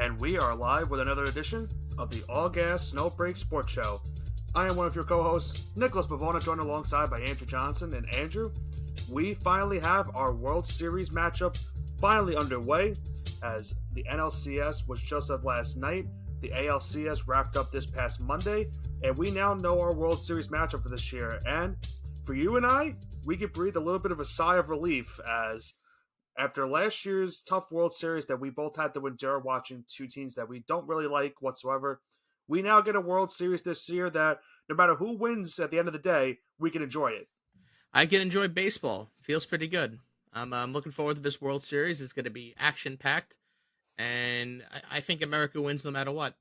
And we are live with another edition of the All Gas No Break Sports Show. I am one of your co-hosts, Nicholas Bavona, joined alongside by Andrew Johnson. And Andrew, we finally have our World Series matchup finally underway, as the NLCS was just of last night. The ALCS wrapped up this past Monday, and we now know our World Series matchup for this year. And for you and I, we could breathe a little bit of a sigh of relief, as after last year's tough World Series that we both had to endure watching two teams that we don't really like whatsoever, we now get a World Series this year that no matter who wins at the end of the day, we can enjoy it. I can enjoy baseball. Feels pretty good. I'm looking forward to this World Series. It's going to be action-packed, and I think America wins no matter what.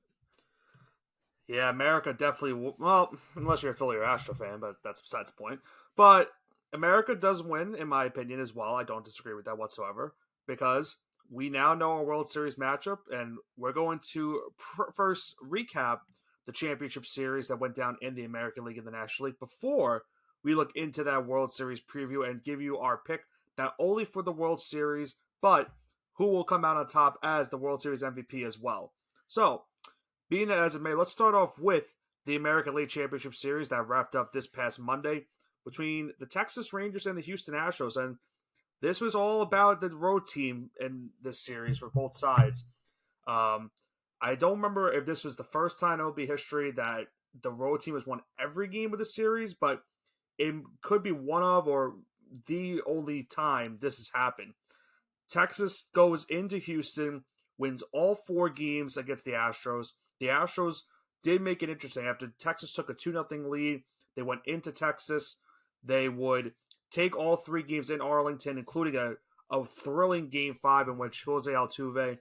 Yeah, America definitely, well, unless you're a Philly or Astro fan, but that's besides the point. But America does win, in my opinion, as well. I don't disagree with that whatsoever, because we now know our World Series matchup, and we're going to first recap the championship series that went down in the American League and the National League before we look into that World Series preview and give you our pick, not only for the World Series, but who will come out on top as the World Series MVP as well. So, being that as it may, let's start off with the American League Championship Series that wrapped up this past Monday between the Texas Rangers and the Houston Astros. And this was all about the road team in this series for both sides. I don't remember if this was the first time in MLB history that the road team has won every game of the series, but it could be one of or the only time this has happened. Texas goes into Houston, wins all 4 games against the Astros. The Astros did make it interesting. After Texas took a 2-0 lead, they went into Texas. They would take all 3 games in Arlington, including a thrilling Game 5 in which Jose Altuve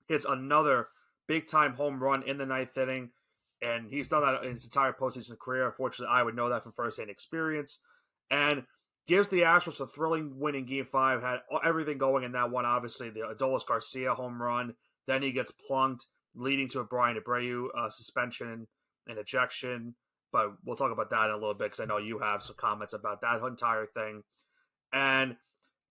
hits another big-time home run in the 9th inning. And he's done that in his entire postseason career. Unfortunately, I would know that from first-hand experience. And gives the Astros a thrilling win in Game 5. Had everything going in that one, obviously. The Adolis Garcia home run. Then he gets plunked, leading to a Brian Abreu suspension and ejection. But we'll talk about that in a little bit because I know you have some comments about that entire thing. And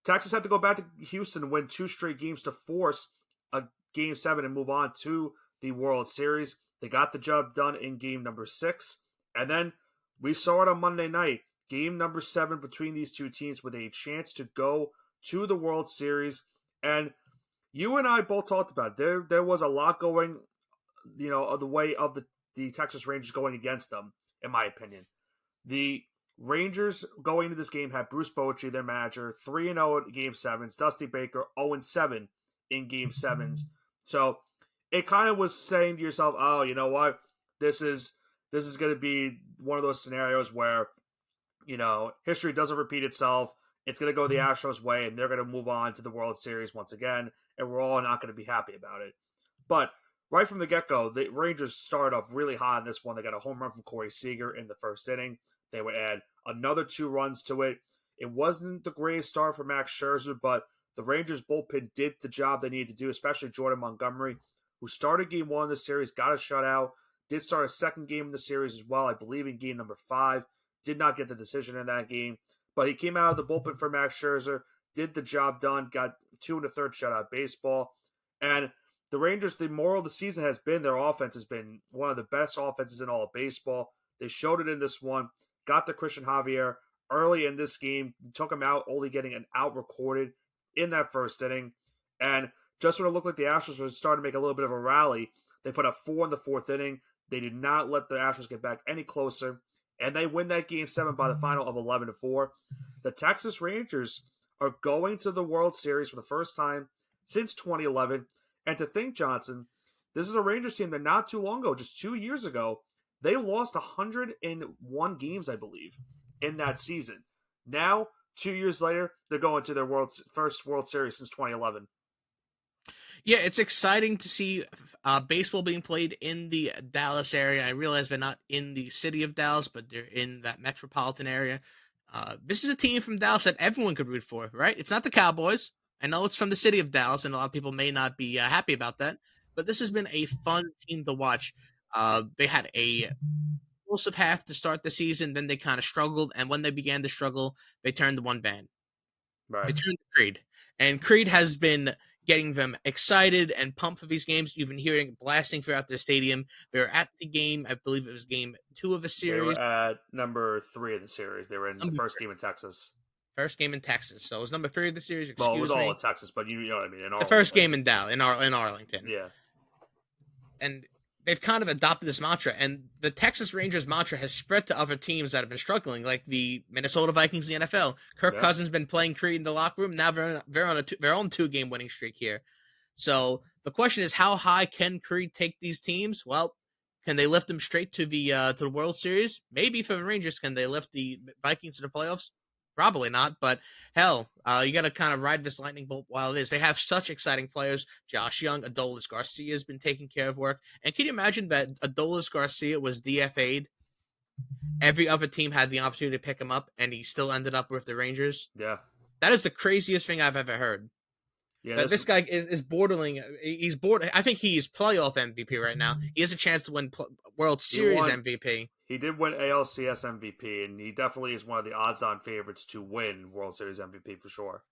Texas had to go back to Houston and win 2 straight games to force a Game 7 and move on to the World Series. They got the job done in game number 6. And then we saw it on Monday night. Game number 7 between these two teams with a chance to go to the World Series. And you and I both talked about it. There was a lot going, the way of the Texas Rangers going against them, in my opinion. The Rangers going into this game had Bruce Bochy, their manager, 3-0 in Game 7s. Dusty Baker, 0-7 in Game 7s. So it kind of was saying to yourself, oh, you know what? This is going to be one of those scenarios where, history doesn't repeat itself. It's going to go the Astros' way, and they're going to move on to the World Series once again, and we're all not going to be happy about it. But right from the get-go, the Rangers started off really hot in this one. They got a home run from Corey Seager in the first inning. They would add another 2 runs to it. It wasn't the greatest start for Max Scherzer, but the Rangers bullpen did the job they needed to do, especially Jordan Montgomery, who started Game 1 of the series, got a shutout, did start a second game in the series as well, I believe in Game number 5. Did not get the decision in that game, but he came out of the bullpen for Max Scherzer, did the job done, got 2 1/3 shutout baseball. And the Rangers, the moral of the season has been their offense has been one of the best offenses in all of baseball. They showed it in this one, got the Christian Javier early in this game, took him out, only getting an out recorded in that first inning. And just when it looked like the Astros were starting to make a little bit of a rally, they put up 4 in the 4th inning. They did not let the Astros get back any closer, and they win that Game 7 by the final of 11-4. The Texas Rangers are going to the World Series for the first time since 2011. And to think, Johnson, this is a Rangers team that not too long ago, just 2 years ago, they lost 101 games, I believe, in that season. Now, 2 years later, they're going to their first World Series since 2011. Yeah, it's exciting to see baseball being played in the Dallas area. I realize they're not in the city of Dallas, but they're in that metropolitan area. This is a team from Dallas that everyone could root for, right? It's not the Cowboys. I know it's from the city of Dallas, and a lot of people may not be happy about that, but this has been a fun team to watch. They had a explosive half to start the season, then they kind of struggled, and when they began to struggle, they turned to one band. Right. They turned to Creed. And Creed has been getting them excited and pumped for these games. You've been hearing blasting throughout their stadium. They were at the game, I believe it was game 2 of a They were series. at number 3 of the series. They were in the Number first game in Texas. First game in Texas. So it was number 3 of the series, Well, it was excuse all me. in Texas, but you know what I mean, in The first Arlington. game in Dallas, in Arlington. Yeah. And they've kind of adopted this mantra, and the Texas Rangers mantra has spread to other teams that have been struggling, like the Minnesota Vikings in the NFL. Kirk Yeah. Cousins been playing Creed in the locker room. Now they're on their own 2-game winning streak here. So the question is, how high can Creed take these teams? Well, can they lift them straight to the World Series? Maybe for the Rangers. Can they lift the Vikings to the playoffs? Probably not, but hell, you got to kind of ride this lightning bolt while it is. They have such exciting players. Josh Young, Adolis Garcia has been taking care of work. And can you imagine that Adolis Garcia was DFA'd? Every other team had the opportunity to pick him up, and he still ended up with the Rangers. Yeah. That is the craziest thing I've ever heard. Yeah. This guy is bordering. He's bored. I think he's playoff MVP right now. He has a chance to win World Series MVP. He did win ALCS MVP, and he definitely is one of the odds-on favorites to win World Series MVP for sure.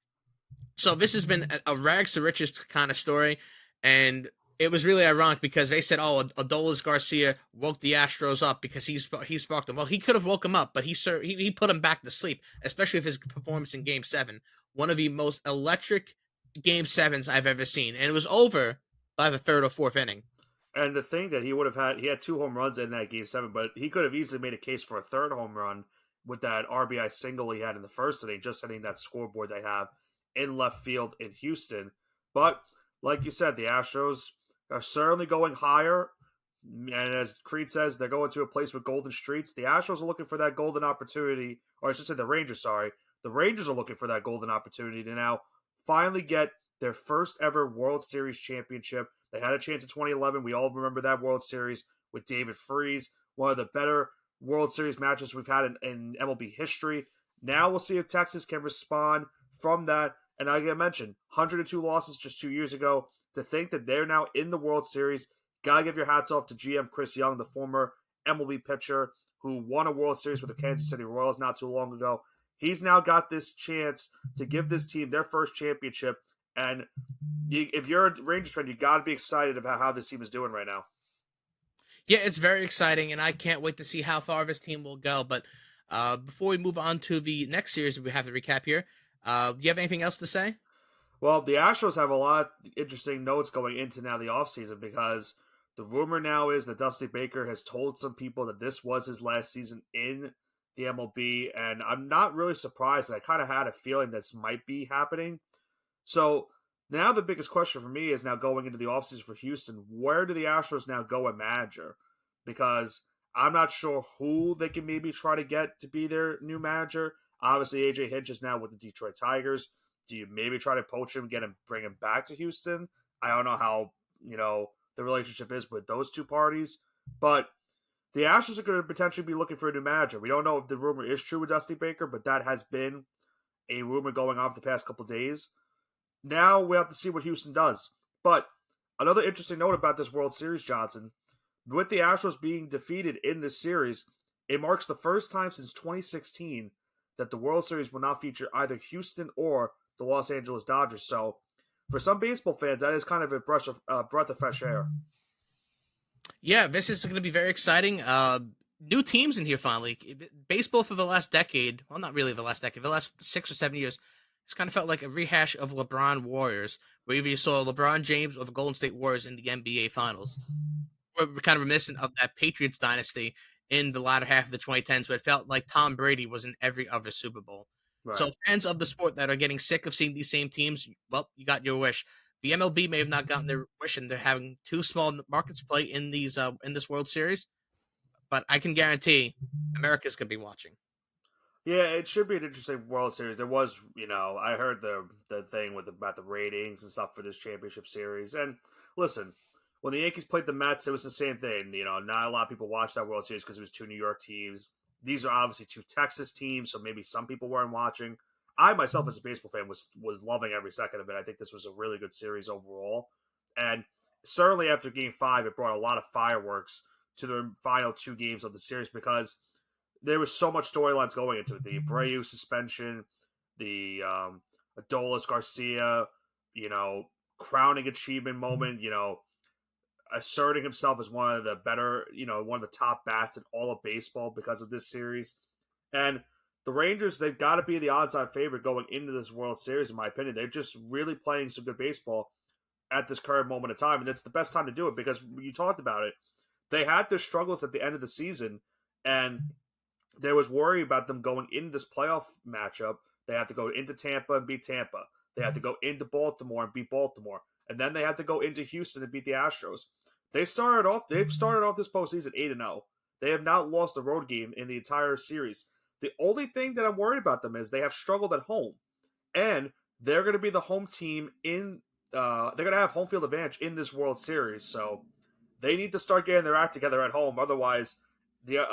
So this has been a rags to riches kind of story, and it was really ironic because they said, "Oh, Adolis Garcia woke the Astros up because he sparked them." Well, he could have woke them up, but he put them back to sleep, especially with his performance in Game 7, one of the most electric Game 7s I've ever seen, and it was over by the third or fourth inning. And the thing that he had 2 home runs in that Game 7, but he could have easily made a case for a third home run with that RBI single he had in the first inning, just hitting that scoreboard they have in left field in Houston. But like you said, the Astros are certainly going higher. And as Creed says, they're going to a place with golden streets. The Astros are looking for that golden opportunity, or I should say the Rangers, sorry. The Rangers are looking for that golden opportunity to now finally get their first ever World Series championship. They had a chance in 2011. We all remember that World Series with David Freese, one of the better World Series matches we've had in MLB history. Now we'll see if Texas can respond from that. And like I mentioned, 102 losses just 2 years ago. To think that they're now in the World Series, gotta give your hats off to GM Chris Young, the former MLB pitcher who won a World Series with the Kansas City Royals not too long ago. He's now got this chance to give this team their first championship. And if you're a Rangers fan, you got to be excited about how this team is doing right now. Yeah, it's very exciting, and I can't wait to see how far this team will go. But before we move on to the next series, we have to recap here. Do you have anything else to say? Well, the Astros have a lot of interesting notes going into now the offseason because the rumor now is that Dusty Baker has told some people that this was his last season in the MLB, and I'm not really surprised. I kind of had a feeling this might be happening. So now the biggest question for me is now going into the offseason for Houston, where do the Astros now go at manager? Because I'm not sure who they can maybe try to get to be their new manager. Obviously, AJ Hinch is now with the Detroit Tigers. Do you maybe try to poach him, bring him back to Houston? I don't know how, the relationship is with those two parties. But the Astros are going to potentially be looking for a new manager. We don't know if the rumor is true with Dusty Baker, but that has been a rumor going on for the past couple of days. Now we have to see what Houston does. But another interesting note about this World Series, Johnson, with the Astros being defeated in this series, it marks the first time since 2016 that the World Series will not feature either Houston or the Los Angeles Dodgers. So for some baseball fans, that is kind of a breath of fresh air. Yeah, this is going to be very exciting. New teams in here finally. Baseball for the last decade, well, not really the last decade, the last 6 or 7 years, it's kind of felt like a rehash of LeBron Warriors, where either you saw LeBron James or the Golden State Warriors in the NBA Finals. We're kind of reminiscent of that Patriots dynasty in the latter half of the 2010s, where it felt like Tom Brady was in every other Super Bowl. Right. So fans of the sport that are getting sick of seeing these same teams, well, you got your wish. The MLB may have not gotten their wish, and they're having 2 small markets play in these in this World Series. But I can guarantee America's going to be watching. Yeah, it should be an interesting World Series. There was, I heard the thing about the ratings and stuff for this championship series. And listen, when the Yankees played the Mets, it was the same thing. Not a lot of people watched that World Series because it was 2 New York teams. These are obviously 2 Texas teams, so maybe some people weren't watching. I myself, as a baseball fan, was loving every second of it. I think this was a really good series overall. And certainly after Game 5, it brought a lot of fireworks to the final 2 games of the series because there was so much storylines going into it. The Abreu suspension, the Adolis Garcia, crowning achievement moment. Asserting himself as one of the better, one of the top bats in all of baseball because of this series. And the Rangers, they've got to be the odds-on favorite going into this World Series, in my opinion. They're just really playing some good baseball at this current moment of time, and it's the best time to do it because you talked about it. They had their struggles at the end of the season, and there was worry about them going into this playoff matchup. They had to go into Tampa and beat Tampa. They had to go into Baltimore and beat Baltimore, and then they had to go into Houston and beat the Astros. They've started off this postseason 8-0. They have not lost a road game in the entire series. The only thing that I'm worried about them is they have struggled at home, and they're going to be the home team in. They're going to have home field advantage in this World Series, so they need to start getting their act together at home. Otherwise, their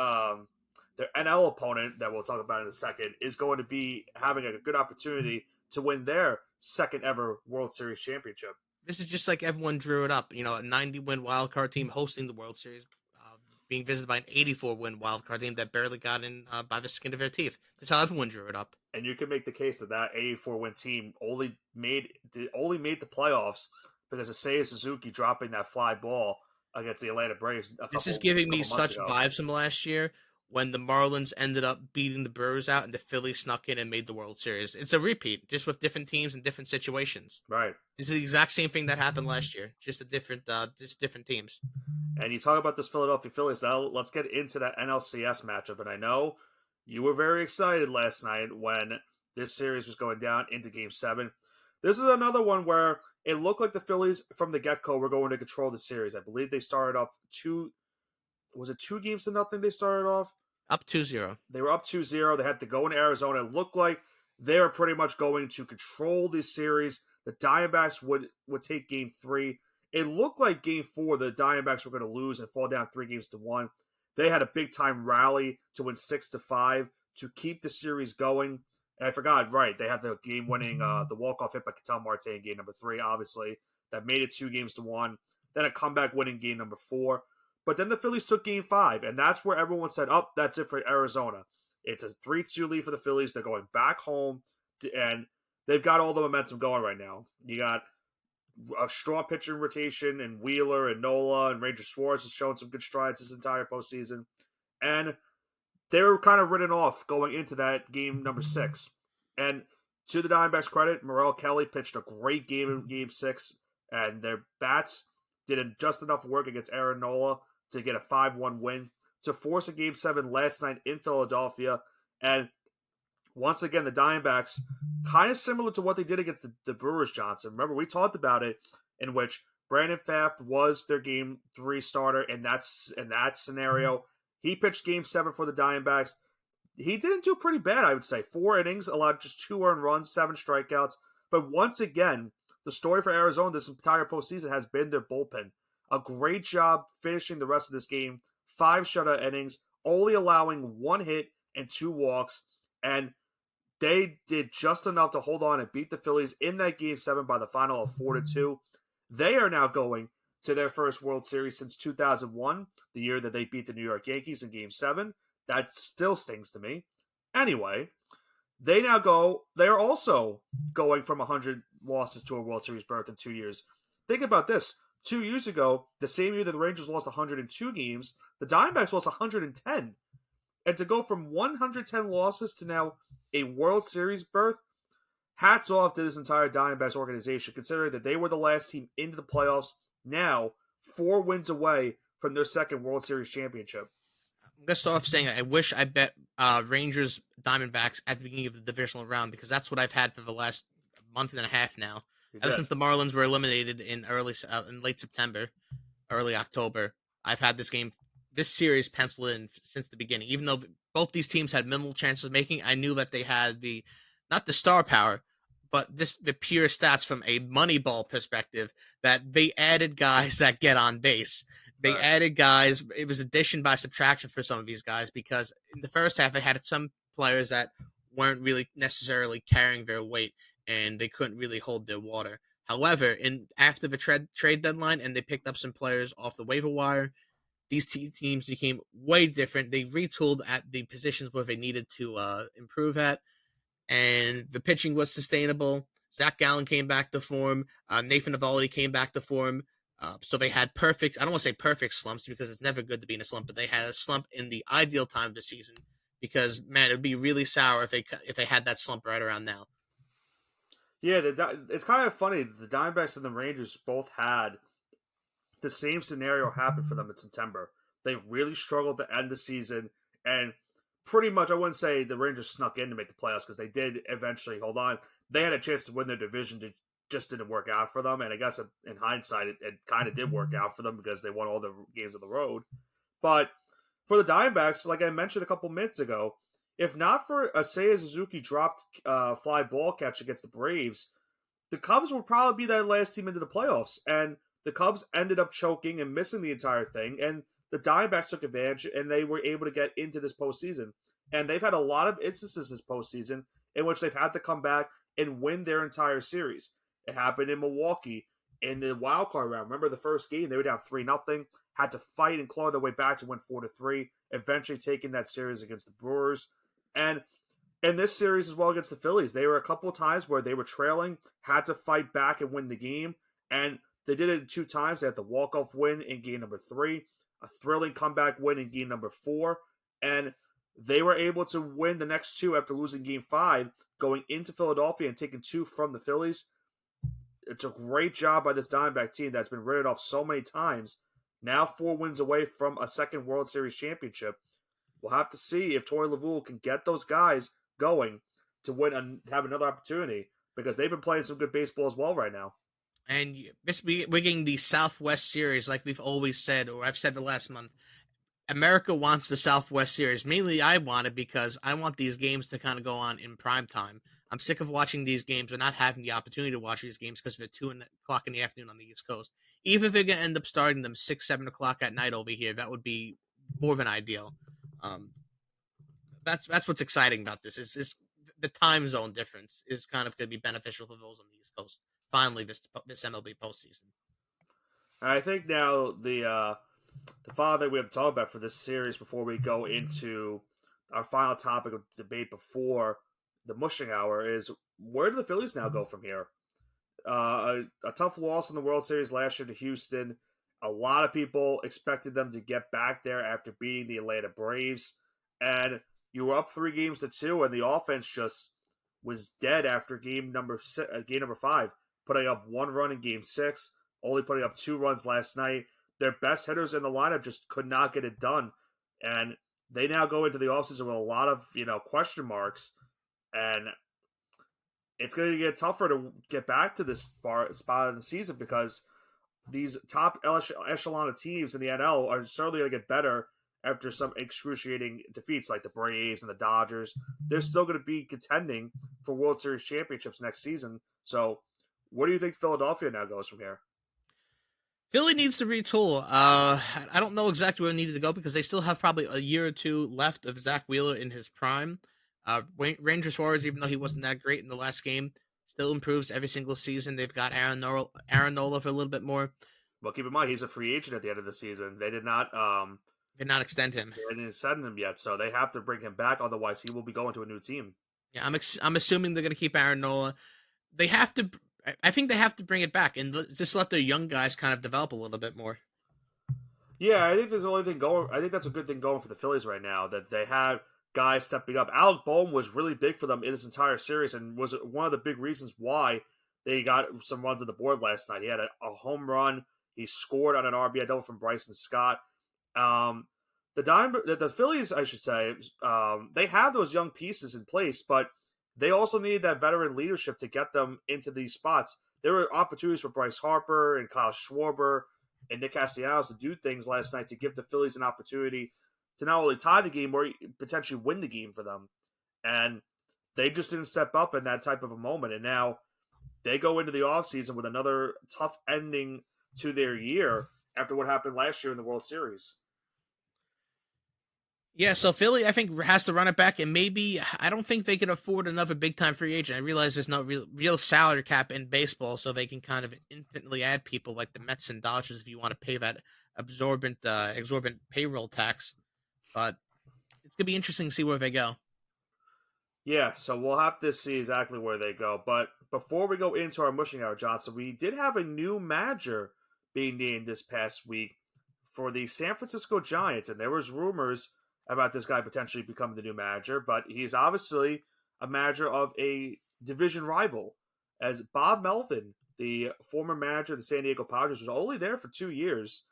NL opponent that we'll talk about in a second is going to be having a good opportunity to win their second ever World Series championship. This is just like everyone drew it up. A 90-win wildcard team hosting the World Series, being visited by an 84-win wildcard team that barely got in by the skin of their teeth. That's how everyone drew it up. And you can make the case that 84-win team only made the playoffs because of Seiya Suzuki dropping that fly ball against the Atlanta Braves. This is giving me such vibes from last year when the Marlins ended up beating the Brewers out and the Phillies snuck in and made the World Series. It's a repeat, just with different teams and different situations. Right. This is the exact same thing that happened last year, just different teams. And you talk about this Philadelphia Phillies. Now let's get into that NLCS matchup. And I know you were very excited last night when this series was going down into Game 7. This is another one where it looked like the Phillies from the get-go were going to control the series. I believe they started off 2 games to nothing they started off? Up 2-0. They were up 2-0. They had to go into Arizona. It looked like they were pretty much going to control this series. The Diamondbacks would take Game 3. It looked like Game 4, the Diamondbacks were going to lose and fall down 3-1. They had a big-time rally to win 6-5 to keep the series going. And I forgot, right, they had the game-winning, the walk-off hit by Ketel Marte in Game number 3, obviously. That made it 2-1. Then a comeback-winning Game number 4. But then the Phillies took Game 5, and that's where everyone said, that's it for Arizona. It's a 3-2 lead for the Phillies. They're going back home, and they've got all the momentum going right now. You got a strong pitching rotation, and Wheeler and Nola and Ranger Suarez has shown some good strides this entire postseason. And they were kind of written off going into that Game number 6. And to the Diamondbacks' credit, Morel Kelly pitched a great game in Game 6, and their bats did just enough work against Aaron Nola to get a 5-1 win, to force a Game 7 last night in Philadelphia. And once again, the Diamondbacks, kind of similar to what they did against the Brewers, Johnson. Remember, we talked about it, in which Brandon Pfaadt was their Game 3 starter in that scenario. He pitched Game 7 for the Diamondbacks. He didn't do pretty bad, I would say. 4 innings, allowed just 2 earned runs, 7 strikeouts. But once again, the story for Arizona this entire postseason has been their bullpen. A great job finishing the rest of this game. 5 shutout innings, only allowing 1 hit and 2 walks. And they did just enough to hold on and beat the Phillies in that Game 7 by the final of 4-2. They are now going to their first World Series since 2001, the year that they beat the New York Yankees in Game 7. That still stings to me. Anyway, they are also going from 100 losses to a World Series berth in 2 years. Think about this. 2 years ago, the same year that the Rangers lost 102 games, the Diamondbacks lost 110. And to go from 110 losses to now a World Series berth, hats off to this entire Diamondbacks organization, considering that they were the last team into the playoffs, now 4 wins away from their second World Series championship. I'm going to start off saying I wish I bet Rangers Diamondbacks at the beginning of the divisional round, because that's what I've had for the last month and a half now. Ever since the Marlins were eliminated in late September, early October, I've had this series penciled in since the beginning. Even though both these teams had minimal chances of making, I knew that they had not the star power, but the pure stats from a Moneyball perspective, that they added guys that get on base. They added guys. It was addition by subtraction for some of these guys, because in the first half, they had some players that weren't really necessarily carrying their weight, and they couldn't really hold their water. However, after the trade deadline, and they picked up some players off the waiver wire, these teams became way different. They retooled at the positions where they needed to improve at, and the pitching was sustainable. Zach Gallen came back to form. Nathan Eovaldi came back to form. So they had perfect. I don't want to say perfect slumps because it's never good to be in a slump, but they had a slump in the ideal time of the season. Because man, it'd be really sour if they had that slump right around now. Yeah, it's kind of funny. The Diamondbacks and the Rangers both had the same scenario happen for them in September. They really struggled to end the season, and pretty much I wouldn't say the Rangers snuck in to make the playoffs because they did eventually hold on. They had a chance to win their division, it just didn't work out for them. And I guess in hindsight, it kind of did work out for them because they won all the games on the road. But for the Diamondbacks, like I mentioned a couple minutes ago, if not for a Seiya Suzuki dropped fly ball catch against the Braves, the Cubs would probably be that last team into the playoffs. And the Cubs ended up choking and missing the entire thing. And the Diamondbacks took advantage and they were able to get into this postseason. And they've had a lot of instances this postseason in which they've had to come back and win their entire series. It happened in Milwaukee in the wild card round. Remember the first game? They were down 3-0, had to fight and claw their way back to win 4-3, eventually taking that series against the Brewers. And in this series as well against the Phillies, they were a couple of times where they were trailing, had to fight back and win the game. And they did it 2 times. They had the walk-off win in game number 3, a thrilling comeback win in game number 4, and they were able to win the next 2 after losing game 5, going into Philadelphia and taking 2 from the Phillies. It's a great job by this Diamondback team that's been written off so many times. Now 4 wins away from a second World Series championship. We'll have to see if Torey Lovullo can get those guys going to win and have another opportunity because they've been playing some good baseball as well right now. And we're getting the Southwest Series, like we've always said, or I've said the last month. America wants the Southwest Series. Mainly, I want it because I want these games to kind of go on in prime time. I'm sick of watching these games or not having the opportunity to watch these games because they're 2 o'clock in the afternoon on the East Coast. Even if they're going to end up starting them 6, 7 o'clock at night over here, that would be more than ideal. Um, that's what's exciting about this. Is the time zone difference is kind of going to be beneficial for those on the East Coast. Finally, this MLB postseason. I think now the final thing we have to talk about for this series before we go into our final topic of debate before the mushing hour is where do the Phillies now go from here? A tough loss in the World Series last year to Houston. A lot of people expected them to get back there after beating the Atlanta Braves, and you were up 3-2, and the offense just was dead after game number 5, putting up 1 run in game 6, only putting up 2 runs last night. Their best hitters in the lineup just could not get it done, and they now go into the offseason with a lot of question marks, and it's going to get tougher to get back to this spot in the season because these top echelon of teams in the NL are certainly going to get better after some excruciating defeats like the Braves and the Dodgers. They're still going to be contending for World Series championships next season. So where do you think Philadelphia now goes from here? Philly needs to retool. I don't know exactly where they needed to go because they still have probably a year or 2 left of Zach Wheeler in his prime. Ranger Suarez, even though he wasn't that great in the last game, still improves every single season. They've got Aaron Nola for a little bit more. Well, keep in mind he's a free agent at the end of the season. They did not Extend him. they didn't extend him yet, so they have to bring him back. Otherwise, he will be going to a new team. Yeah, I'm assuming they're going to keep Aaron Nola. They have to. I think they have to bring it back and just let their young guys kind of develop a little bit more. Yeah, I think there's the only thing going. I think that's a good thing going for the Phillies right now that they have guys stepping up. Alec Bohm was really big for them in this entire series and was one of the big reasons why they got some runs on the board last night. He had a home run. He scored on an RBI double from Bryson Scott. The Phillies, I should say, they have those young pieces in place, but they also need that veteran leadership to get them into these spots. There were opportunities for Bryce Harper and Kyle Schwarber and Nick Castellanos to do things last night to give the Phillies an opportunity to not only tie the game or potentially win the game for them. And they just didn't step up in that type of a moment. And now they go into the offseason with another tough ending to their year after what happened last year in the World Series. Yeah, so Philly, I think, has to run it back, and maybe I don't think they can afford another big time free agent. I realize there's no real salary cap in baseball, so they can kind of infinitely add people like the Mets and Dodgers if you want to pay that exorbitant payroll tax. But it's gonna be interesting to see where they go. Yeah, so we'll have to see exactly where they go. But before we go into our mushing hour, Johnson, we did have a new manager being named this past week for the San Francisco Giants, and there was rumors about this guy potentially becoming the new manager, but he's obviously a manager of a division rival, as Bob Melvin, the former manager of the San Diego Padres, was only there for 2 years,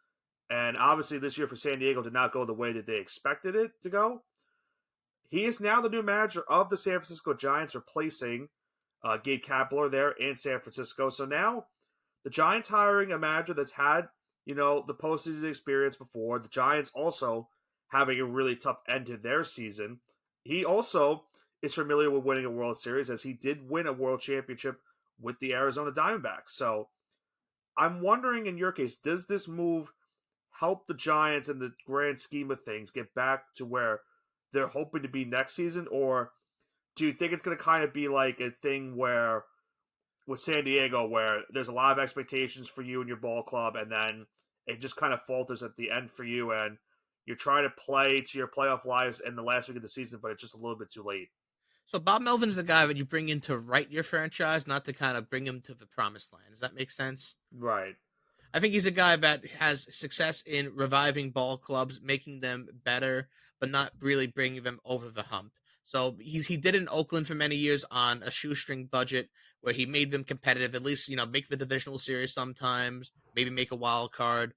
and obviously this year for San Diego did not go the way that they expected it to go. He is now the new manager of the San Francisco Giants, replacing Gabe Kapler there in San Francisco. So now the Giants hiring a manager that's had, the postseason experience before. The Giants also having a really tough end to their season. He also is familiar with winning a World Series, as he did win a World Championship with the Arizona Diamondbacks. So I'm wondering, in your case, does this move help the Giants in the grand scheme of things get back to where they're hoping to be next season? Or do you think it's going to kind of be like a thing where with San Diego, where there's a lot of expectations for you and your ball club, and then it just kind of falters at the end for you, and you're trying to play to your playoff lives in the last week of the season, but it's just a little bit too late? So Bob Melvin's the guy that you bring in to write your franchise, not to kind of bring him to the promised land. Does that make sense? Right. I think he's a guy that has success in reviving ball clubs, making them better, but not really bringing them over the hump. So he did it in Oakland for many years on a shoestring budget where he made them competitive, at least make the divisional series sometimes, maybe make a wild card.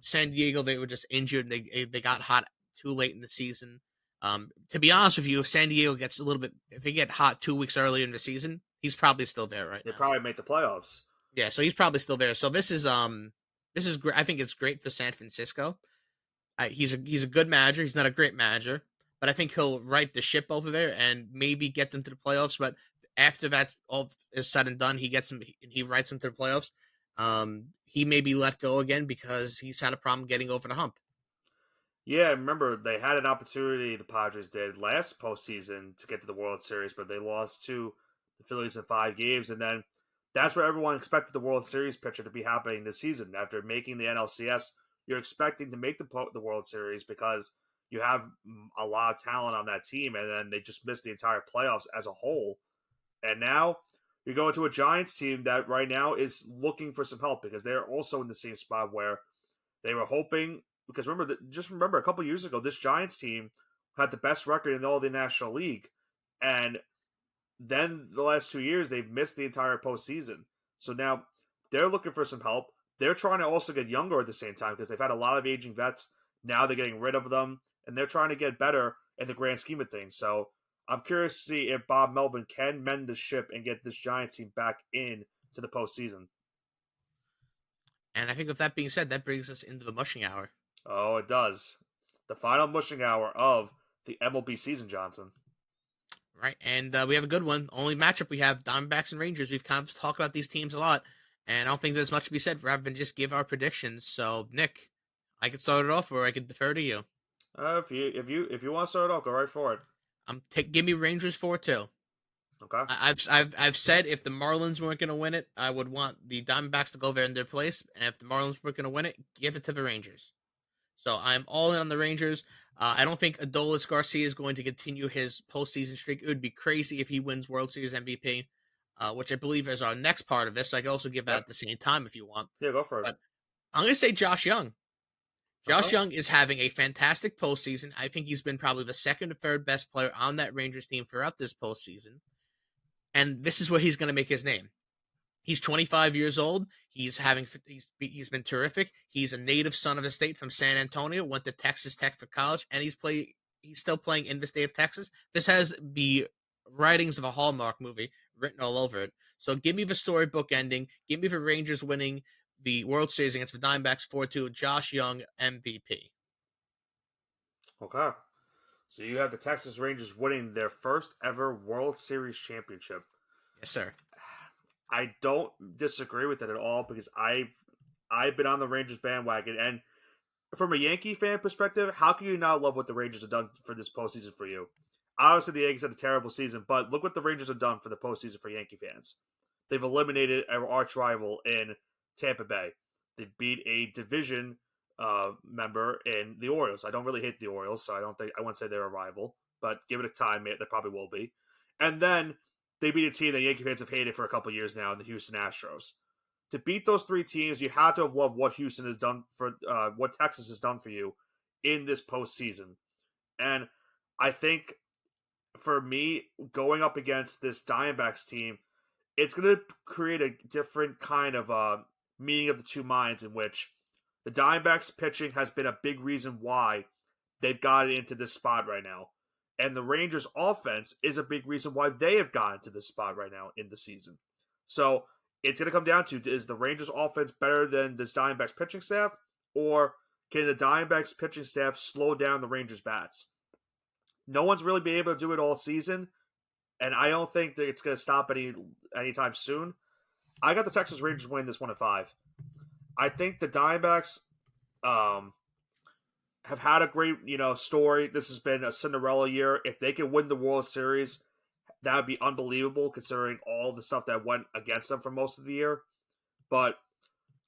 San Diego, they were just injured. They got hot too late in the season. To be honest with you, if San Diego gets a little bit, if they get hot 2 weeks earlier in the season, he's probably still there right They now. probably make the playoffs. Yeah, so he's probably still there. So this is great. I think it's great for San Francisco. He's a good manager. He's not a great manager, but I think he'll right the ship over there and maybe get them to the playoffs. But after that all is said and done, he writes them to the playoffs. He may be let go again because he's had a problem getting over the hump. Yeah, remember they had an opportunity, the Padres did last postseason, to get to the World Series, but they lost to the Phillies in 5 games, and then that's where everyone expected the World Series picture to be happening this season. After making the NLCS, you're expecting to make the World Series because you have a lot of talent on that team, and then they just missed the entire playoffs as a whole. And now you're going to a Giants team that right now is looking for some help because they're also in the same spot where they were hoping. Because remember, a couple years ago, this Giants team had the best record in all the National League, and then the last 2 years they've missed the entire postseason. So now they're looking for some help. They're trying to also get younger at the same time because they've had a lot of aging vets. Now they're getting rid of them, and they're trying to get better in the grand scheme of things. So I'm curious to see if Bob Melvin can mend the ship and get this Giants team back in to the postseason. And I think with that being said, that brings us into the mushing hour. Oh, it does. The final mushing hour of the MLB season, Johnson. Right, and we have a good one. Only matchup we have: Diamondbacks and Rangers. We've kind of talked about these teams a lot, and I don't think there's much to be said rather than just give our predictions. So, Nick, I could start it off, or I could defer to you. If you want to start it off, go right for it. Give me Rangers 4-2. Okay. I've said if the Marlins weren't going to win it, I would want the Diamondbacks to go there in their place, and if the Marlins weren't going to win it, give it to the Rangers. So I'm all in on the Rangers. I don't think Adolis Garcia is going to continue his postseason streak. It would be crazy if he wins World Series MVP, which I believe is our next part of this. I can also give that at the same time if you want. Yeah, go for it. But I'm going to say Josh Young. Josh Okay. Young is having a fantastic postseason. I think he's been probably the second or third best player on that Rangers team throughout this postseason. And this is where he's going to make his name. He's 25 years old. He's been terrific. He's a native son of the state from San Antonio. Went to Texas Tech for college, and he's still playing in the state of Texas. This has the writings of a Hallmark movie written all over it. So give me the storybook ending. Give me the Rangers winning the World Series against the Diamondbacks 4-2. Josh Young MVP. Okay. So you have the Texas Rangers winning their first ever World Series championship. Yes, sir. I don't disagree with it at all because I've been on the Rangers bandwagon, and from a Yankee fan perspective, how can you not love what the Rangers have done for this postseason for you? Obviously, the Yankees had a terrible season, but look what the Rangers have done for the postseason for Yankee fans. They've eliminated our arch rival in Tampa Bay. They beat a division member in the Orioles. I don't really hate the Orioles, so I wouldn't say they're a rival, but give it a time, they probably will be. And then they beat a team that Yankee fans have hated for a couple years now in the Houston Astros. To beat those three teams, you have to have loved what Houston has done for what Texas has done for you in this postseason. And I think for me, going up against this Diamondbacks team, it's going to create a different kind of meeting of the two minds in which the Diamondbacks pitching has been a big reason why they've gotten into this spot right now. And the Rangers offense is a big reason why they have gotten to this spot right now in the season. So it's going to come down to, is the Rangers offense better than this Diamondbacks pitching staff, or can the Diamondbacks pitching staff slow down the Rangers bats? No one's really been able to do it all season, and I don't think that it's going to stop anytime soon. I got the Texas Rangers winning this 1-5. I think the Diamondbacks have had a great, story. This has been a Cinderella year. If they can win the World Series, that would be unbelievable considering all the stuff that went against them for most of the year. But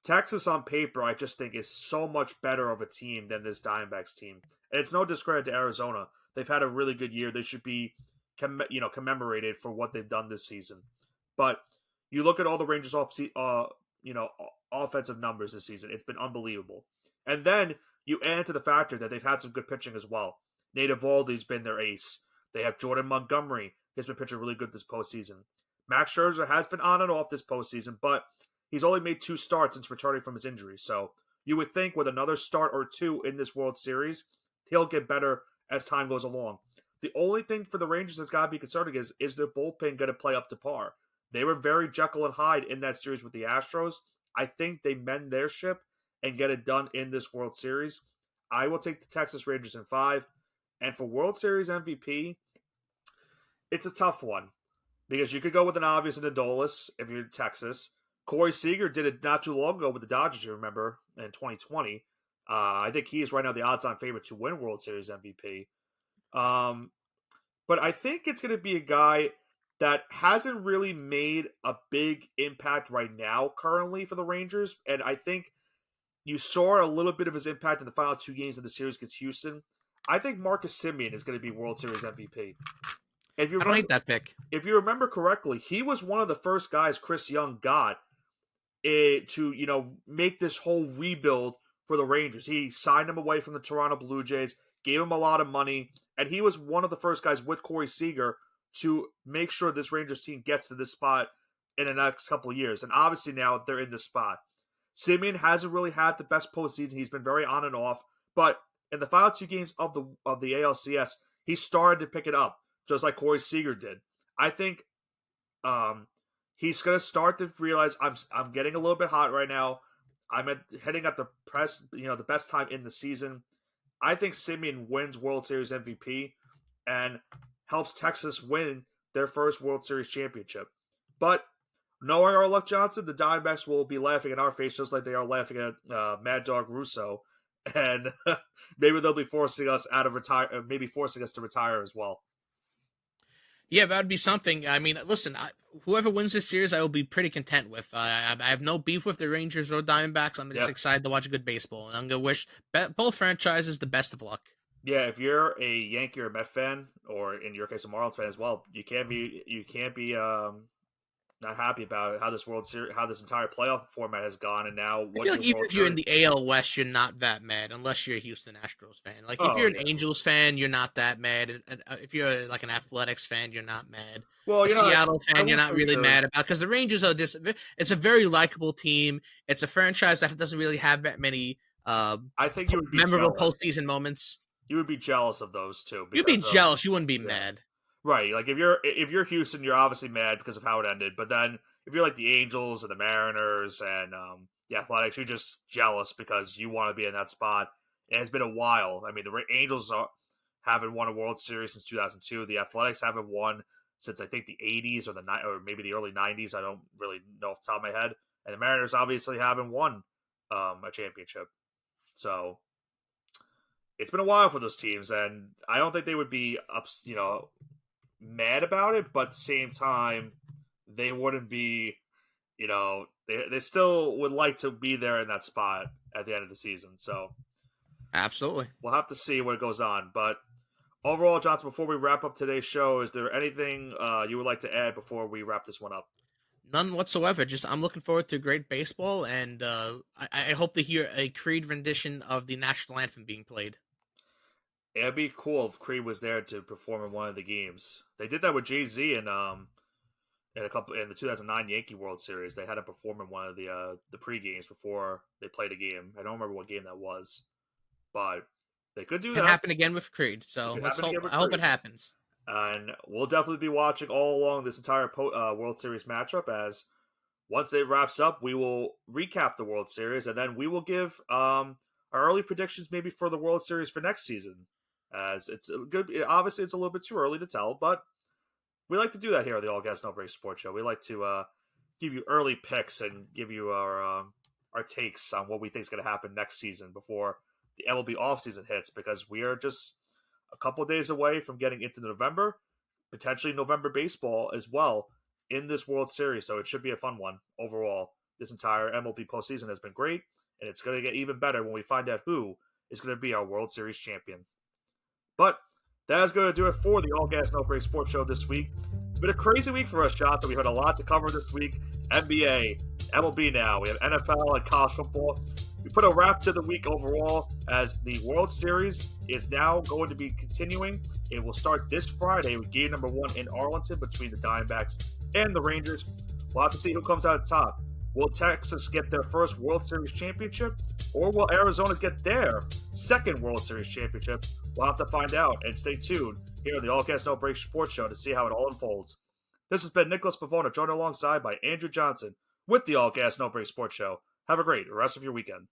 Texas on paper, I just think, is so much better of a team than this Diamondbacks team. And it's no discredit to Arizona. They've had a really good year. They should be, commemorated for what they've done this season. But you look at all the Rangers offensive numbers this season. It's been unbelievable. And then you add to the factor that they've had some good pitching as well. Nate Eovaldi's been their ace. They have Jordan Montgomery. He's been pitching really good this postseason. Max Scherzer has been on and off this postseason, but he's only made 2 starts since returning from his injury. So you would think with another start or 2 in this World Series, he'll get better as time goes along. The only thing for the Rangers that's got to be concerning is their bullpen going to play up to par? They were very Jekyll and Hyde in that series with the Astros. I think they mend their ship and get it done in this World Series. I will take the Texas Rangers in 5. And for World Series MVP, it's a tough one because you could go with an obvious Adolis if you're Texas. Corey Seager did it not too long ago with the Dodgers, you remember, in 2020. I think he is right now the odds-on favorite to win World Series MVP. But I think it's going to be a guy that hasn't really made a big impact right now currently for the Rangers. And I think you saw a little bit of his impact in the final 2 games of the series against Houston. I think Marcus Semien is going to be World Series MVP. I don't hate that pick. If you remember correctly, he was one of the first guys Chris Young got to, make this whole rebuild for the Rangers. He signed him away from the Toronto Blue Jays, gave him a lot of money, and he was one of the first guys with Corey Seager to make sure this Rangers team gets to this spot in the next couple of years. And obviously now they're in this spot. Semien hasn't really had the best postseason. He's been very on and off. But in the final 2 games of the ALCS, he started to pick it up, just like Corey Seager did. I think he's going to start to realize I'm getting a little bit hot right now. I'm heading at the the best time in the season. I think Semien wins World Series MVP and helps Texas win their first World Series championship. But knowing our luck, Johnson, the Diamondbacks will be laughing in our face just like they are laughing at Mad Dog Russo, and maybe they'll be forcing us maybe forcing us to retire as well. Yeah, that would be something. I mean, listen, whoever wins this series, I will be pretty content with. I have no beef with the Rangers or Diamondbacks. I'm just excited to watch good baseball, and I'm going to wish both franchises the best of luck. Yeah, if you're a Yankee or Met fan, or in your case a Marlins fan as well, you can't be not happy about how this World Series, how this entire playoff format has gone, and now I feel like even if you're in the AL West, you're not that mad unless you're a Houston Astros fan. Like if you're an Angels fan, you're not that mad. And if you're like an Athletics fan, you're not mad. Well, a Seattle fan, you're not really mad about because the Rangers are just. It's a very likable team. It's a franchise that doesn't really have that many. I think you would be memorable jealous. Postseason moments. You would be jealous of those two. You'd be jealous. You wouldn't be mad. Right, like if you're Houston, you're obviously mad because of how it ended. But then if you're like the Angels and the Mariners and the Athletics, you're just jealous because you want to be in that spot. And it's been a while. I mean, the Angels haven't won a World Series since 2002. The Athletics haven't won since I think the 80s or maybe the early 90s. I don't really know off the top of my head. And the Mariners obviously haven't won a championship. So it's been a while for those teams, and I don't think they would be mad about it, but at the same time, they wouldn't be, they still would like to be there in that spot at the end of the season. So, absolutely, we'll have to see what goes on. But Overall, Johnson, before we wrap up today's show, is there anything you would like to add before we wrap this one up? None whatsoever. Just I'm looking forward to great baseball, and I hope to hear a Creed rendition of the national anthem being played. It'd be cool if Creed was there to perform in one of the games. They did that with Jay Z in a couple in the 2009 Yankee World Series. They had him perform in one of the pre games before they played a game. I don't remember what game that was, but they could do Can that. happen again with Creed. It So could let's happen hope. again with I hope it Creed. happens. And we'll definitely be watching all along this entire World Series matchup. As once it wraps up, we will recap the World Series, and then we will give our early predictions maybe for the World Series for next season. As it's good, obviously it's a little bit too early to tell, but we like to do that here on the All Gas No Break Sports Show. We like to give you early picks and give you our takes on what we think is going to happen next season before the MLB offseason hits, because we are just a couple of days away from getting into November, potentially November baseball as well in this World Series. So it should be a fun one overall. This entire MLB postseason has been great, and it's going to get even better when we find out who is going to be our World Series champion. But that is going to do it for the All Gas No Break Sports Show this week. It's been a crazy week for us, Johnson. We had a lot to cover this week. NBA, MLB now. We have NFL and college football. We put a wrap to the week overall as the World Series is now going to be continuing. It will start this Friday with game number 1 in Arlington between the Diamondbacks and the Rangers. We'll have to see who comes out top. Will Texas get their first World Series championship, or will Arizona get their second World Series championship? We'll have to find out, and stay tuned here on the All Gas No Break Sports Show to see how it all unfolds. This has been Nicholas Pavona, joined alongside by Andrew Johnson with the All Gas No Break Sports Show. Have a great rest of your weekend.